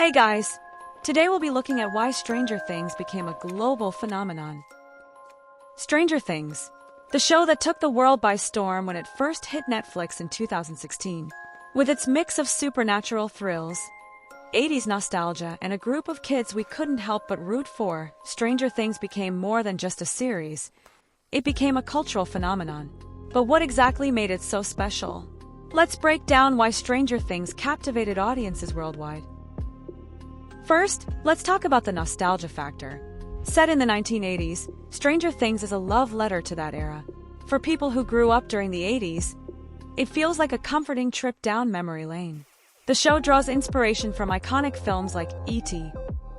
Hey guys! Today we'll be looking at why Stranger Things became a global phenomenon. Stranger Things, the show that took the world by storm when it first hit Netflix in 2016. With its mix of supernatural thrills, 80s nostalgia, and a group of kids we couldn't help but root for, Stranger Things became more than just a series. It became a cultural phenomenon. But what exactly made it so special? Let's break down why Stranger Things captivated audiences worldwide. First, let's talk about the nostalgia factor. Set in the 1980s, Stranger Things is a love letter to that era. For people who grew up during the 80s, it feels like a comforting trip down memory lane. The show draws inspiration from iconic films like E.T.,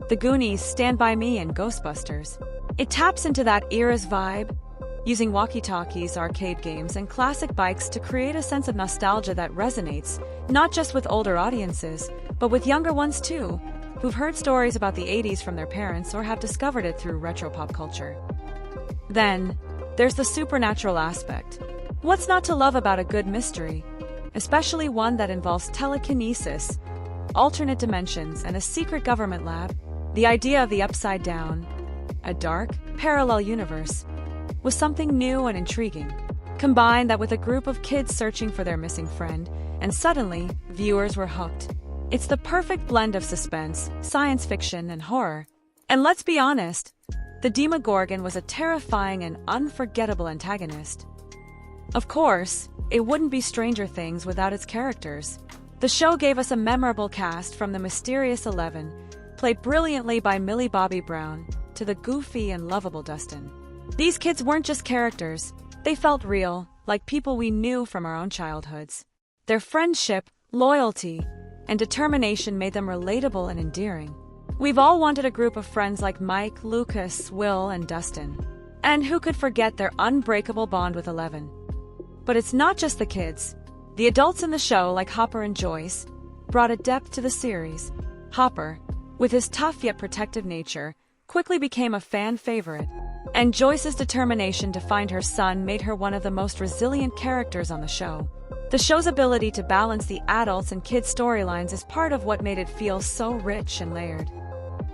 The Goonies, Stand By Me, and Ghostbusters. It taps into that era's vibe, using walkie-talkies, arcade games, and classic bikes to create a sense of nostalgia that resonates, not just with older audiences, but with younger ones too, who've heard stories about the 80s from their parents or have discovered it through retro pop culture. Then, there's the supernatural aspect. What's not to love about a good mystery? Especially one that involves telekinesis, alternate dimensions, and a secret government lab. The idea of the Upside Down, a dark, parallel universe, was something new and intriguing. Combine that with a group of kids searching for their missing friend, and suddenly, viewers were hooked. It's the perfect blend of suspense, science fiction, and horror. And let's be honest, the Demogorgon was a terrifying and unforgettable antagonist. Of course, it wouldn't be Stranger Things without its characters. The show gave us a memorable cast, from the mysterious Eleven, played brilliantly by Millie Bobby Brown, to the goofy and lovable Dustin. These kids weren't just characters, they felt real, like people we knew from our own childhoods. Their friendship, loyalty, and determination made them relatable and endearing. We've all wanted a group of friends like Mike, Lucas, Will, and Dustin. And who could forget their unbreakable bond with Eleven? But it's not just the kids. The adults in the show, like Hopper and Joyce, brought a depth to the series. Hopper, with his tough yet protective nature, quickly became a fan favorite. And Joyce's determination to find her son made her one of the most resilient characters on the show. The show's ability to balance the adults and kids' storylines is part of what made it feel so rich and layered.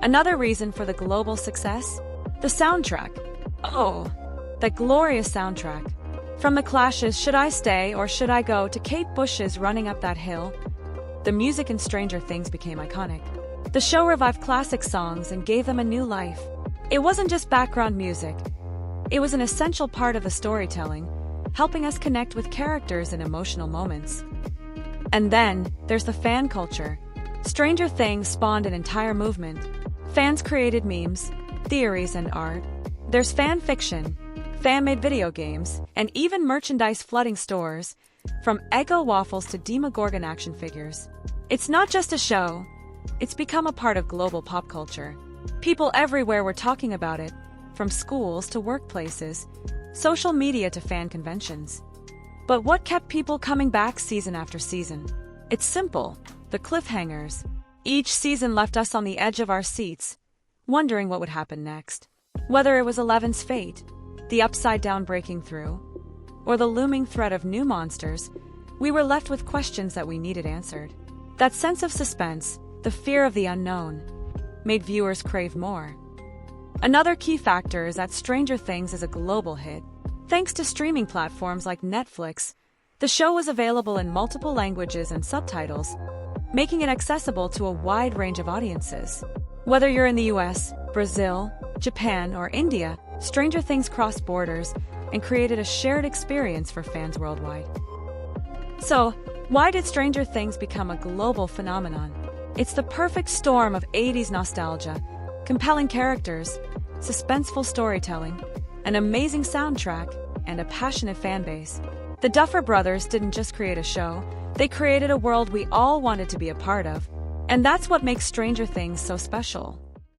Another reason for the global success? The soundtrack. Oh, that glorious soundtrack. From The Clash's Should I Stay or Should I Go to Kate Bush's Running Up That Hill, the music in Stranger Things became iconic. The show revived classic songs and gave them a new life. It wasn't just background music. It was an essential part of the storytelling, helping us connect with characters in emotional moments. And then, there's the fan culture. Stranger Things spawned an entire movement. Fans created memes, theories, and art. There's fan fiction, fan-made video games, and even merchandise flooding stores, from Eggo waffles to Demogorgon action figures. It's not just a show, it's become a part of global pop culture. People everywhere were talking about it, from schools to workplaces, social media to fan conventions. But what kept people coming back season after season? It's simple: the cliffhangers. Each season left us on the edge of our seats, wondering what would happen next. Whether it was Eleven's fate, the Upside Down breaking through, or the looming threat of new monsters, we were left with questions that we needed answered. That sense of suspense, the fear of the unknown, made viewers crave more. Another key factor is that Stranger Things is a global hit. Thanks to streaming platforms like Netflix, the show was available in multiple languages and subtitles, making it accessible to a wide range of audiences. Whether you're in the US, Brazil, Japan, or India, Stranger Things crossed borders and created a shared experience for fans worldwide. So, why did Stranger Things become a global phenomenon? It's the perfect storm of 80s nostalgia, compelling characters, suspenseful storytelling, an amazing soundtrack, and a passionate fan base. The Duffer Brothers didn't just create a show, they created a world we all wanted to be a part of. And that's what makes Stranger Things so special.